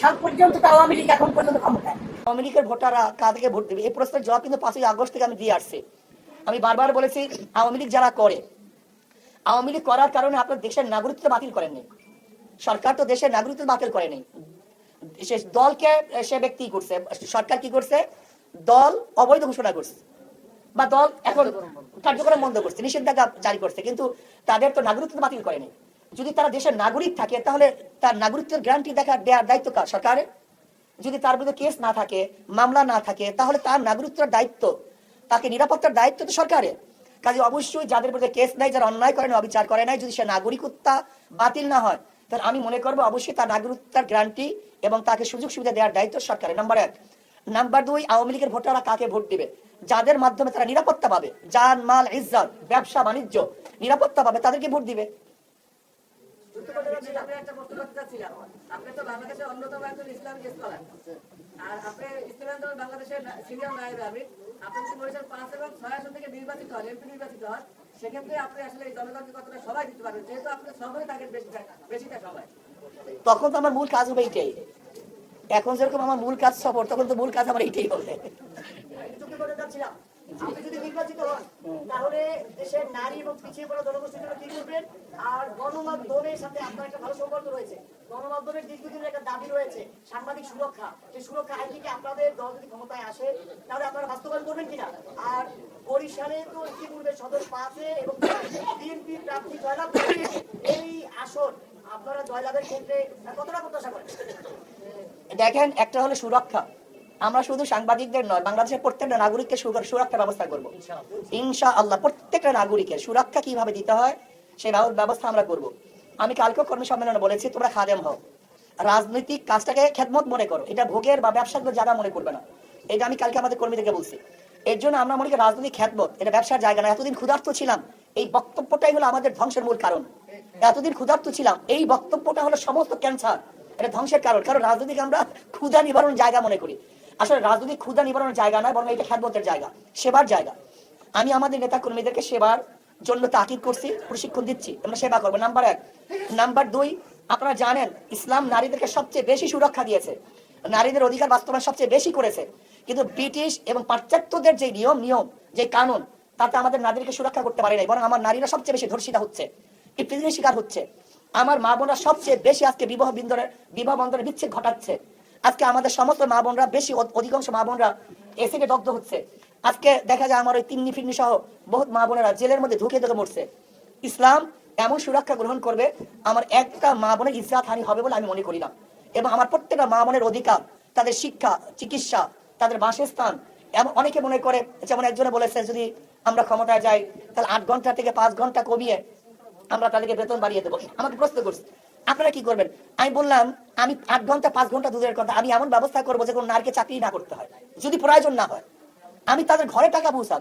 সাল পর্যন্ত তো আওয়ামী লীগ এখন পর্যন্ত ক্ষমতায়। আওয়ামী লীগের ভোটাররা কাদেরকে ভোট দেবে এই প্রশ্নের জবাব কিন্তু 5ই আগস্ট থেকে আমি দিয়ে আসছি। আমি বারবার বলেছি আওয়ামী লীগ যারা করে, আওয়ামী লীগ করার কারণে আপনার দেশের নাগরিকত্ব বাতিল করেননি, সরকার তো দেশের নাগরিকত্ব বাতিল করেনি, সে দলকে সে ব্যক্তি করছে, সরকার কি করছে, দল অবৈধ ঘোষণা করছে বা দল এখন কার্যক্রম বন্ধ করছে, নিষেধাজ্ঞা জারি করছে, কিন্তু তাদের তো নাগরিকত্ব বাতিল করেনি। যদি তারা দেশের নাগরিক থাকে তাহলে তার নাগরিকত্বের গ্যারান্টি দেওয়ার দায়িত্ব কার? সরকারের। যদি তার বিরুদ্ধে কেস না থাকে, মামলা না থাকে, তাহলে তার নাগরিকত্বের দায়িত্ব, তাকে নিরাপত্তার দায়িত্ব তো সরকারের। কাজে অবশ্যই যাদের বিরুদ্ধে কেস নাই, যারা অন্যায় করে না, অবিচার করে নাই, যদি সে নাগরিকত্ব বাতিল না হয়, তাহলে আমি মনে করবো অবশ্যই তার নাগরিকতার গ্যারান্টি এবং তাকে সুযোগ সুবিধা দেওয়ার দায়িত্ব সরকারের। নাম্বার 1। নাম্বার 2, আওয়ামী লীগের ভোটাররা কাকে ভোট দিবে? যাদের মাধ্যমে তারা নিরাপত্তা পাবে, জান মাল ইজ্জত, ব্যবসা বাণিজ্য নিরাপত্তা পাবে, তাদেরকে ভোট দিবে। আপনি তো বাংলাদেশের অন্যতম একজন ইসলামিক স্কলার, আর আপনি ইসলাম বাংলাদেশের সিনিয়র নায়েব আমির। আপনি যদি বলেছেন 5 এবং 6 আসন থেকে নির্বাচিত হন, এমপি নির্বাচিত হন, সেক্ষেত্রে আপনি আসলে এই জনগণকে কতটা সবাই দিতে পারবেন, যেহেতু আপনি সবাই তাকে বেশিটা সবাই। তখন তো আমার মূল কাজ হবে এইটাই। এখন যেরকম আমার মূল কাজ সফর, তখন তো মূল কাজ আমার এইটাই হবে। আপনি যদি নির্বাচিত হন তাহলে দেশের নারী এবং পিছিয়ে পড়া জনগোষ্ঠীর জন্য কি করবেন? আর গণমাধ্যমের সাথে আপনার একটা ভালো সম্পর্ক রয়েছে, গণমাধ্যমের দীর্ঘদিনের একটা দাবি রয়েছে সাংবাদিক সুরক্ষা, সেই সুরক্ষা আইনটিকে আপনাদের দল যদি ক্ষমতায় আসে তাহলে আপনারা বাস্তবায়ন করবেন কিনা? আর বরিশালে তো ইতিপূর্বে সদর 5-এ এবং বিএনপি প্রার্থী জয়লাভ করে, এই আসন আপনারা জয়লাভের ক্ষেত্রে কতটা প্রত্যাশা করেন? দেখেন, একটা হলো সুরক্ষা। আমরা শুধু সাংবাদিকদের নয়, বাংলাদেশের প্রত্যেকটা নাগরিককে সুরক্ষার ব্যবস্থা করবো ইনশাআল্লাহ। প্রত্যেকটা নাগরিকের সুরক্ষা কিভাবে দিতে হয় সেই ব্যবস্থা আমরা করব। আমি কালকেও কর্মী সম্মেলনে বলেছি, তোমরা খাদেম হও, রাজনৈতিক কাজটাকে খেদমত মনে করো, এটা ভোগের বা ব্যবসার জায়গা মনে করবে না। এটা আমি কালকে আমাদের কর্মীদেরকে বলছি। এর জন্য আমরা মনে করি রাজনৈতিক খেদমত এটা ব্যবসার জায়গা না। এতদিন ক্ষুধার্ত ছিলাম, এই বক্তব্যটাই হলো আমাদের ধ্বংসের মূল কারণ। এতদিন ক্ষুধার্ত ছিলাম, এই বক্তব্যটা হলো সমস্ত ক্যান্সার, এটা ধ্বংসের কারণ। কারণ রাজনৈতিক আমরা ক্ষুধা নিবারণ জায়গা মনে করি, আসলে রাজনৈতিক ক্ষুধা নিবারণের জায়গা নয়, বরং এটা খেদমতের জায়গা, সেবার জায়গা। আমি আমাদের নেতা কর্মীদেরকে সেবার জন্য তাকিদ করছি, প্রশিক্ষণ দিচ্ছি, আমরা সেবা করবো। নাম্বার 1। নাম্বার 2, আপনারা জানেন ইসলাম নারীদেরকে সবচেয়ে বেশি সুরক্ষা দিয়েছে, নারীদের অধিকার বাস্তবায়ন সবচেয়ে বেশি করেছে। কিন্তু ব্রিটিশ এবং পাশ্চাত্যদের যে নিয়ম যে কানুন, তাতে আমাদের নারীদেরকে সুরক্ষা করতে পারে নাই, বরং আমার নারীরা সবচেয়ে বেশি ধর্ষিতা হচ্ছে, ইফতিজিনের শিকার হচ্ছে। আমার মা বোনরা সবচেয়ে বেশি আজকে বিবাহ বন্ধনের বিচ্ছেদ ঘটাচ্ছে। আজকে আমাদের সমস্ত মা বোনরা বেশি, অধিকাংশ মা বোনরা এসিডে দগ্ধ হচ্ছে। আজকে দেখা যায় আমার ওই তিন্নি ফিন্নি সহ বহুত মা বোনেরা জেলের মধ্যে ঢুকে মরছে। ইসলাম এমন সুরক্ষা গ্রহণ করবে, আমার একটা মা বোনের ইজ্জত হানি হবে বলে আমি মনে করি না। এবং আমার প্রত্যেকটা মা বোনের অধিকার, তাদের শিক্ষা, চিকিৎসা, তাদের বাসস্থান। অনেকে মনে করে, যেমন একজনে বলেছে যদি আমরা ক্ষমতায় যাই তাহলে 8 ঘন্টা থেকে 5 ঘন্টা কমিয়ে আমরা তাদেরকে বেতন বাড়িয়ে দেবো। আমাকে প্রশ্ন করছে আপনারা কি করবেন? আমি বললাম আমি 8 ঘন্টা 5 ঘন্টা দূরের কথা, আমি এমন ব্যবস্থা করবো যে কোনো নারীকে চাকরি না করতে হয়, যদি প্রয়োজন না হয় আমি তাদের ঘরে টাকা পৌঁছাবো।